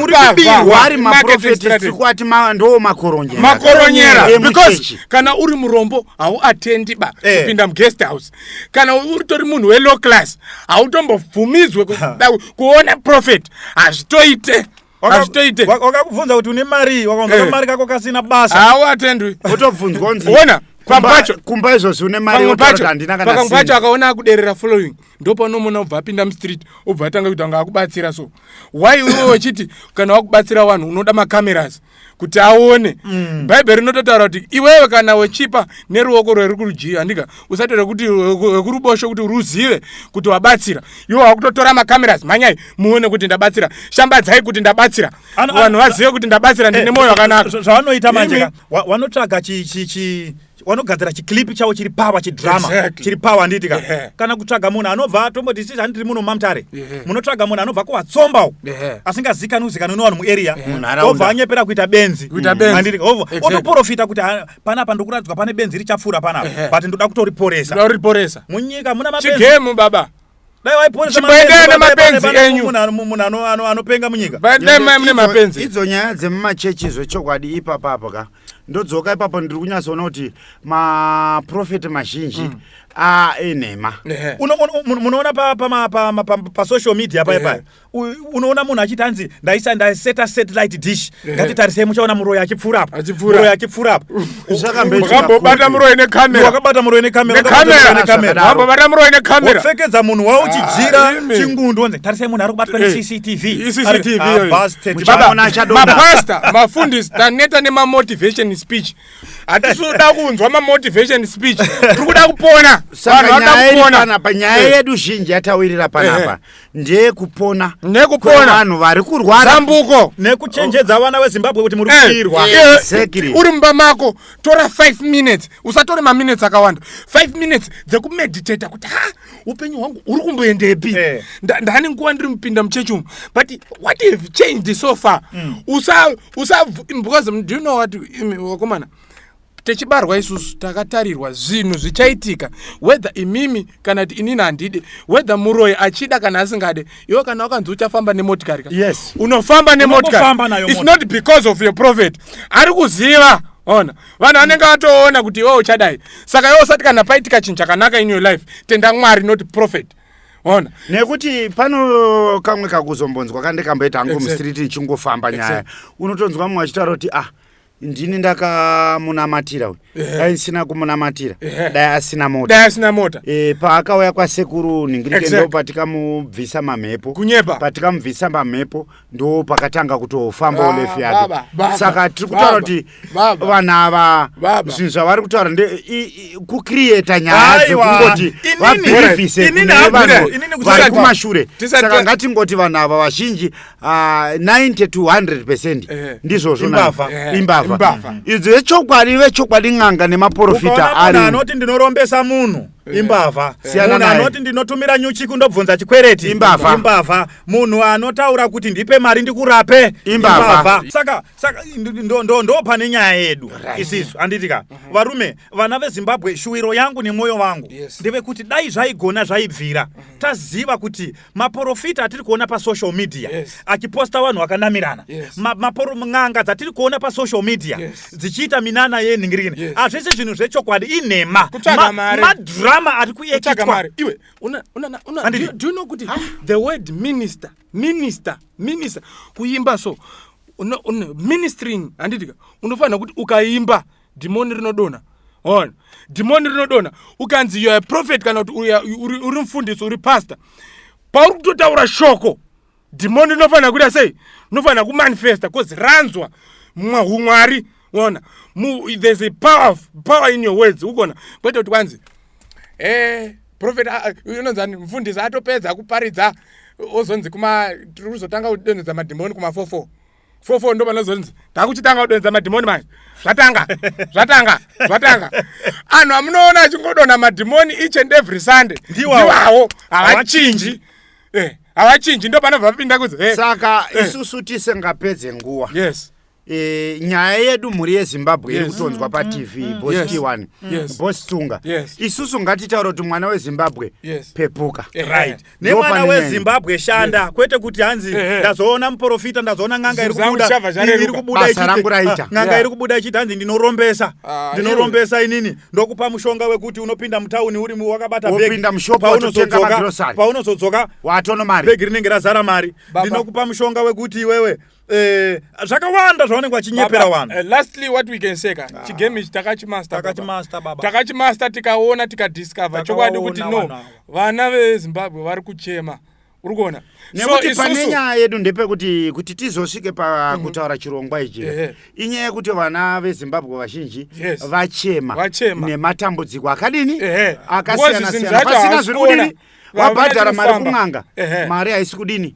S1: wari maprofeti tikuati ndo
S2: makoronyera because kana uri murombo hauatendi ba kupinda muguest house kana uri munhu welow class hautombobvumidzwe kuona prophet hazvitoite
S3: wakakubvunza kuti une mari wakaona mari kako kasina basa
S2: hauatendwi
S1: wotobvunzwa unzi
S2: ona
S1: kumba izvozvi une mari
S2: pakamwe pacho akaona akuderera following ndopanomona ubva apinda mustreet obva atanga kuti anga akubatsira so why iwe wechiti kana wakubatsira vanhu unoda macameras kuti aone bhaibheri rinototaura kuti iwewe kana wechipa neruoko rweri kurudyi handika usatore kuti wekurubosho kuti ruzive kuti wabatsira iwe wakutotora macameras manyai muone kuti ndabatsira shambadzai kuti ndabatsira vanhu vazive kuti ndabatsira ndine mwoyo wakanaka
S3: zvavanoita manje vanotsvaga vanogadzira chiclip chavo chiri pawa chidrama chiri pawa handitika kana kutsvaga munhu anobva atomboti sisi handiri muno mamtare munotsvaga munhu anobva kuvatsombawo asingazikani kuzikana nevanhu muarea obva anyepera kuita benzi handitika otoprofita kuti panapa ndokuradzwa pane benzi richapfuura panapa but ndoda kutoriporesa munyika muna mabenzi
S2: chigemu baba
S3: dai waiporesa
S2: mapenzi enyu
S3: munhu anopenga munyika
S2: mune mapenzi
S1: idzo nyaya dzemumachechi zvechokwadi ipapapo ka ndodzoka ipapo ndiri kunyatsoona kuti maprofeti mazhinji enhema
S3: munoona pasocial media paipai unoona munhu achiti hanzi ndaiseta satellite dish ngatitarisei muchaona muroyi achipfuurapo
S2: wakambobata muroyi nekamera
S3: opfekedza munhu wao uchijira chingundu onze tarisei munhu ari kubatwa neCCTV
S2: mapasta mafundisi taneta nemamotivation speech hatisuda kunzwa mamotivation speech tiri kuda kupona
S1: saka nyaya yedu zhinji yatawirira panapa ndeyekupona vanhu vari kurwara
S2: zambuko
S3: nekuchenjedza vana vezimbabwe kuti muri kuirwa
S2: uri mumba mako tora 5 minutes usatore maminutes akawanda 5 minutes dzekumeditata kuti upenyu hwangu uri kumboendepi ndani nguva ndiri mupinda muchechi umu but what have changed so far because do you know what wakomana techibarwa isusu takatarirwa zvinhu zvichaitika whether imimi kana kuti inini handidi whether muroyi achida kana asingade iwe kana wakanzi uchafamba nemotikari unofamba nemotikari it's not because of your prophet ari kuziva ona vanhu vanenge vatoona kuti iwe uchadai saka iwe usati kana paitika chinhu chakanaka in your life tenda Mwari not prophet ona
S1: nekuti pano kamwe kakuzombonzwa kandikamboita hangu mustriti ichingofamba nyaya unotonzwa mumwe achitaura kuti ndini ndakamunamatira dai ndisina kumunamatira dai asina mota paakauya kwasekuru ningirike ndo patikamubvisa mamhepo patikamubvisa mamhepo ndo pakatanga kutofamba ulefu yake saka tiri kutaura kuti vanhu ava zvinhu zvavari kutaura kucreata nyaya dzekungoti vabhirivhise kune vanhu vari kumashure saka ngatingoti vanhu ava vazhinji 90 to 100% ndizvozvo imbavha idzi vechokwadi n'anga nemaprofita ari
S3: anoti ndinorombesa munhu imbavha munhu anoti ndinotumira nyuchi kundobvunza chikwereti imbavha munhu anotaura kuti ndipe mari ndikurape imbavha saka ndo pane nyaya yedu isisu handitika varume vana vezimbabwe shuwiro yangu nemwoyo wangu ndeve kuti dai zvaigona zvaibvira taziva kuti maprofita atiri kuona pasocial media achiposta vanhu vakanamirana n'anga dzatiri kuona pasocial media dzichiita minana yenhingirikini hazvese zvinhu zvechokwadi inhema madrama ari kuyechiitwa
S2: iwe do you know kuti the word minister kuimba so ministering handitika unofanira kuti ukaimba dhimoni rinodonha ona dhimoni rinodonha ukanzi you are a prophet kana kuti uri mufundisi uri pastor pauri kutotaura shoko dhimoni rinofanira kuita sei rinofanira kumanifesta because ranzwa umwari ona there's a power in your words ukona kwete kuti kwanzi prophet unonzani mufundisi atopedza kuparidza ozonzi tiri kuzotanga kudonhedza madhimoni kuma44 ndo panozonzi takuchitanga kudonhedza madhimoni manje zvatanga anhu amunoona achingodonha madhimoni each and every Sunday ndiwawo havachinji ndo panobva papinda kunzi
S1: saka isusu tisengapedze nguva nyaya yedu mhuri yezimbabwe iri kutonzwa patv boss T1 boss Tsunga isusu ngatitaura kuti mwana wezimbabwe pepuka
S3: nemwana wezimbabwe shanda kwete kuti hanzi ndazoona muprofita ndazoona n'anga iri kubuda n'anga iri kubuda ichiti hanzi ndinorombesa inini ndokupa mushonga wekuti unopinda mutauni uri wakabata paunozodzoka
S1: watono mari
S3: bhegi rinenge razara mari ndinokupa mushonga wekuti iwewe zvakawanda zvavanenge vachinyepera vanhu
S2: lastly what we can say chigame ichi takachimasta tikaona tikadiscover chokwadi kuti no vana vezimbabwe vari kuchema uri kuona
S1: nekuti pane nyaya yedu ndepekuti kuti tizosvike pakutaura chirongwa ichi inyaya yekuti vana vezimbabwe vazhinji vachema nematambudziko akadini akasiyana-siyana pasina zviri kudini wabhadhara mari kun'anga mari haisi kudini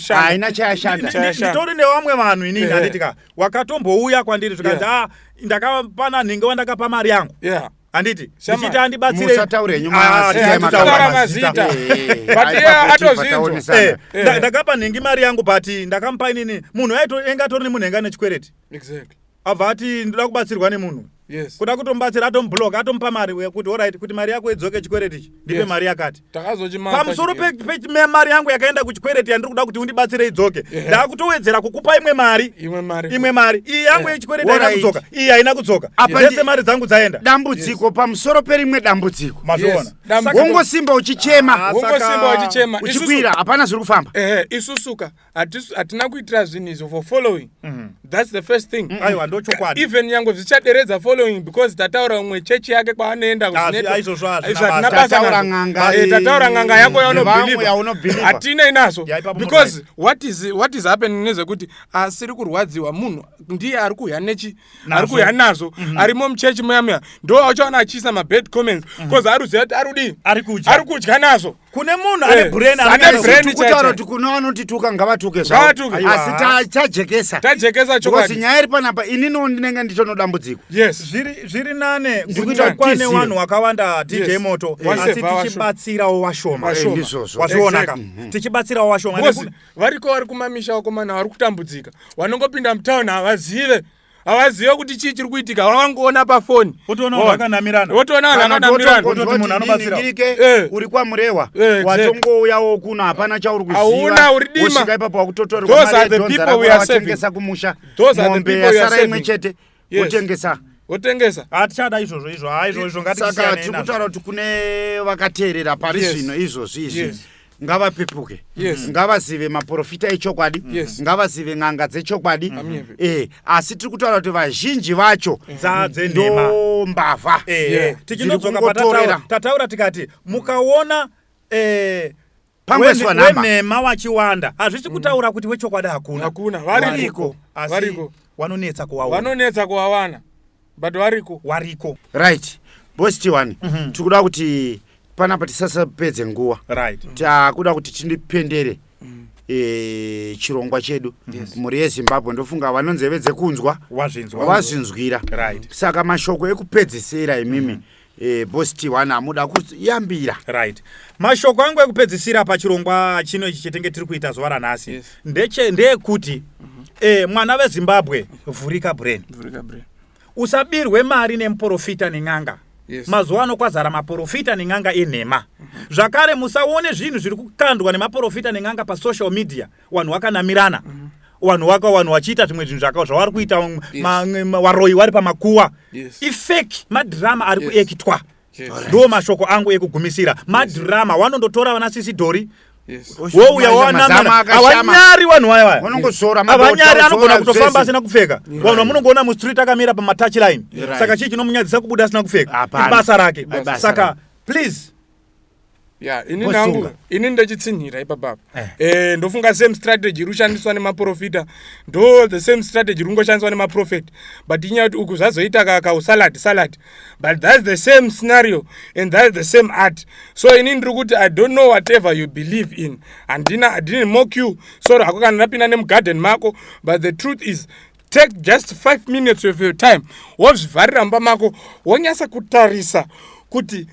S1: haina chayashanda
S3: nditori nevamwe vanhu inini handitika wakatombouya kwandiri tikanzi ndakapana nhinge wandakapa mari yangu handiti ndichiti andibatsire ndakapa nhingi mari yangu but ndakamupa inini munhu enga atori nemunhu enga nechikwereti abva ati ndoda kubatsirwa nemunhu kuda kutomubatsira atomblock atomupa mari wekuti alright kuti mari yako idzoke chikwereti ichi ndipe mari yakati pamusoro pemari yangu yakaenda kuchikwereti yandiri kuda kuti undibatsire idzoke ndakutowedzera kukupa imwe mari iyi yangu yechikwereti haina kudzoka iyi haina kudzoka dzese mari dzangu dzaenda
S1: dambudziko pamusoro perimwe dambudziko wongosimba uchichema uchikwira hapana zviri kufamba
S2: isusuka hatina kuitira zvinhu izvo for following that's the first thing
S3: aiwa ndochokwadi
S2: even nyangwe zvichaderedza following because tataura umwe chechi yake kwaanoenda
S1: tataura
S2: n'anga yako yaunobhiliva hatina inazo because what is happening nezvekuti asiri kurwadziwa munhu ndiye ari kuhya nazo arimo muchechi muya ndo achaona achiisa mabad comments because ari kuziva kuti ari kudi
S3: ari
S2: kudya nazo
S3: kune munhu ane brain
S1: kutaura kuti kuna vanotituka ngavatuke zvavo asi tajekesa
S2: chokwadi
S1: nyaya iri panapa ininiwo ndinenge ndichono dambudziko
S3: zviri nane kuti kwane vanhu vakawanda DJ Moto asi tichibatsirawo vashoma wazvionaka tichibatsirawo vashoma
S2: variko vari kumamisha vakomana vari kutambudzika vanongopinda mutauni havazive kuti chii chiri kuitika vavangoona pafoni
S3: wotoona vakanamirana
S1: kuti munhu anobatsirike uri kwamurehwa watongouyawo kuno hapana chauri kuziva wosvika ipapo wakutotorwatengesa kumusha mombe yasara imwe chete
S2: wotengesa
S3: hatichada izvozvo
S1: ngatisaka tikutaura kuti kune vakateerera pari zvino izvozvi ngavapepuke ngavazive maprofita echokwadi ngavazive n'anga dzechokwadi asi tiri kutaura kuti vazhinji vacho ndombavha
S3: tichinodzoka patataura tikati mukaona wenhema wachiwanda hazvisi kutaura kuti wechokwadi hakuna
S2: variko
S3: vanonetsa
S2: kuvawana but
S3: wariko
S1: right bosi T1 tikuda kuti panapa tisasapedze nguva takuda kuti tindipendere chirongwa chedu mhuri yeZimbabwe ndofunga vanonzeve kunzwa wazvinzwira saka mashoko ekupedzisira imimi bosi T1 amuda kuyambira
S3: mashoko angu ekupedzisira pachirongwa chino ichi chetenge tiri kuita zuva ranhasi ndeyekuti mwana weZimbabwe vhurika brain usabirwe mari nemuprofita nen'anga mazuva ano kwazara maprofita nen'anga enhema zvakare musaone zvinhu zviri kukandwa nemaprofita nen'anga pasocial media vanhu vakanamirana vanhu vachiita zvimwe zvinhu zvavari kuita varoi vari pamakuwa ifeki madhirama ari kuekitwa ndo mashoko angu ekugumisira madhirama wanondotora vana Sisidhori wouya wanamavanyari vanhu vaya avanyari anogona kutofamba asina kupfeka vanhu vamunongoona mustreet akamira pamatouchline saka chii chinomunyadzisa kubuda asina kupfeka ibasa rake saka please
S2: ini ndechitsinhira ipapapa ndofunga same strategy iri kushandiswa nemaprofita ndo the same strategy iri kungoshandiswa nemaprofet but inyaya kuti uku zvazoita salad but that's the same scenario and that's the same art so ini ndiri kuti I don't know whatever you believe in I didn't mock you sorry hako kana napinda nemugarden mako but the truth is take just 5 minutes of your time wozvivharira mumba mako wonyasa kutarisa kuti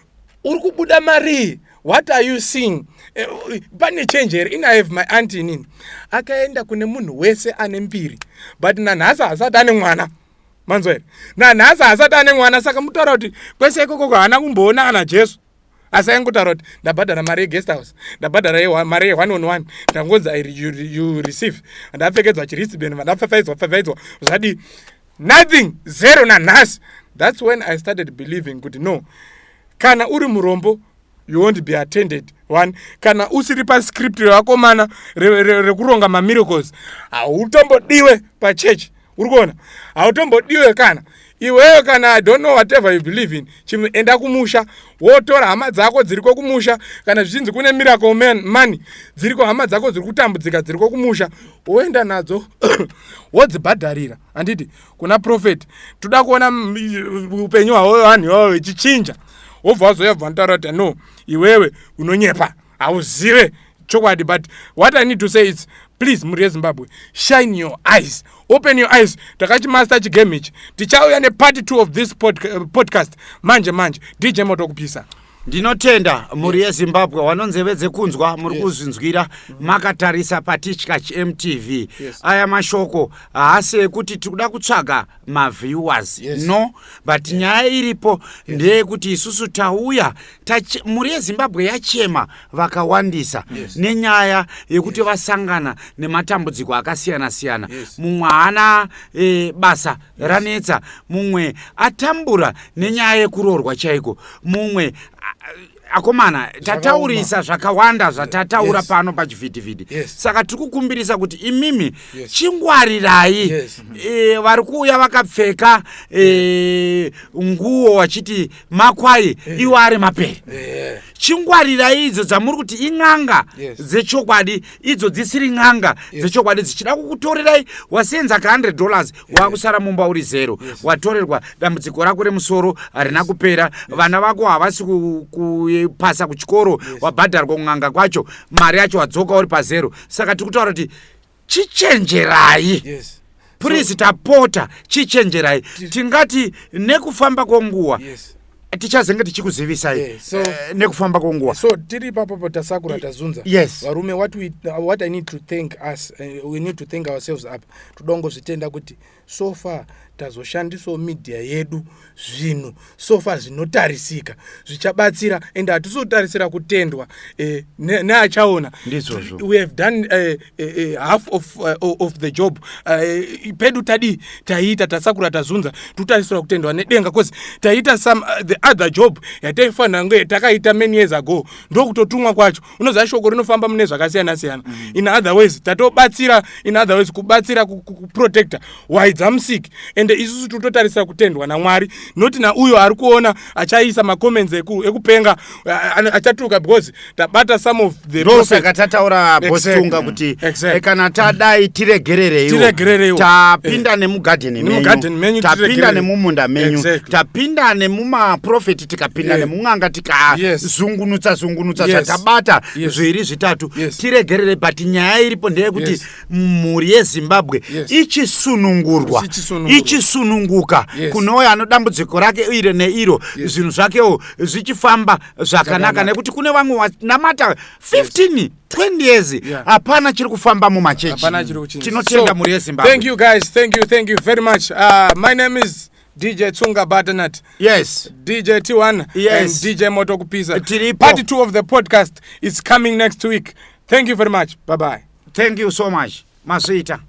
S2: uri kubuda mari. What are you seeing? Pane change here. I have my auntie nini. Akaenda kune munhu wese ane mbiri. But nanhasa hasati ane mwana. Manzwere. Nanhasa hasati ane mwana saka mutaura kuti kwese ikoko hana kumboona ana Jesu. Asayengotaura kuti ndabhadhara mari yeguest house. Ndabhadhara mari ye111. Ndangonza you receive. Ndapfekedzwa chirisibeni vandapfafaidzwa. Zvadi nothing zero nanhasi. That's when I started believing kuti no. Kana uri murombo you won't be attended. One, kana usiri pa script revakomana rekuronga mamiracles hautombodiwe pachurch. Uri kuona hautombodiwe kana iwewe kana I don't know whatever you believe in chimwe enda kumusha wotora hama dzako dziriko kumusha kana zvichinzi kune miracle money dziriko hama dzako dziri kutambudzika dziriko kumusha woenda nadzo wodzibhadharira anditi kuna prophet toda kuona upenyu hwavo vanhu ivavo vechichinja wobva wazoyabva ntaura kuti no iwewe unonyepa hauzive chokwadi but what I need to say is please muri yeZimbabwe shine your eyes open your eyes takachimaster chigame ichi tichauya nepart 2 of this podcast manje DJ Moto kupisa.
S1: Ndinotenda muri yeZimbabwe vanonzevedze kunzwa muri kuzvinzwira makatarisa patitya MTV aya mashoko haasi ekuti tikuda kutsvaga maviewers no but nyaya iripo ndeyekuti isusu tauya muri yeZimbabwe yachema vakawandisa nenyaya yekuti vasangana nematambudziko akasiyana mumwe hana basa ranetsa mumwe atambura nenyaya yekuroorwa chaiko mumwe akomana tataurisa zvakawanda zvatataura pano pachivhidhivhidhi saka tikukumbirisa kuti imimi chingwarirai vari kuuya vakapfeka nguo vachiti makwai iwo ari mapere chingwarira idzo dzamuri kuti ing'anga dzechokwadi idzo dzisiri ng'anga dzechokwadi dzichida kukutorerai wasenza ka $100 wakusara mumba uri zero watorerwa dambudziko rako remusoro harina kupera vana vako havasi kupasa kuchikoro wabhadharwa kung'anga kwacho mari yacho wadzoka uri pazero saka tikutaura kuti chichenjerai please tapota chichenjerai tingati nekufamba kwenguva tichazenge tichikuzivisai nekufamba kwenguva
S2: so tiri papo tasakura tazunza varume what I need to thank us we need to thank ourselves up tudongozvitenda kuti so far tazoshandisawo media yedu zvinhu so far zvinotarisika zvichabatsira ende hatisotarisira kutendwa neachaona we have done half of the job pedu taiita tasakura tazunza totarisira kutendwa nedenga cause taiita some the other job yataifanira kunge takaita many years ago ndokutotumwa kwacho unoziva shoko rinofamba mune zvakasiyana siyana in other ways tatobatsira in other ways kubatsira kuprotecta waidzamusiki ende isusu tototarisira kutendwa naMwari noti nauyo ari kuona achaisa macomments ekupenga achatuka because tabata some of the
S1: saka tataura bosunga kuti kana tadai tiregerereiwo tapinda nemugarden menyu tapinda nemumunda menyu tapinda nemumaprofeti tikapinda nemung'anga tikazungunutsa zvatabata zviri zvitatu tiregerere but nyaya iripo ndeyekuti mhuri yeZimbabwe ichisunungurwa ichisununguka kunouya anodambudziko rake iro neiro zvinhu zvakewo zvichifamba zvakanaka nekuti kune vamwe vanamata 15 20 years hapana chiri kufamba mumachechi tinotenda mhuri yeZimbabwe.
S2: Thank you guys, thank you very much. My name is DJ Tsunga Butternut.
S1: Yes.
S2: DJ T1 and DJ Motokupisa. Part 2 of the podcast is coming next week. Thank you very much. Bye bye.
S1: Thank you so much. Masita.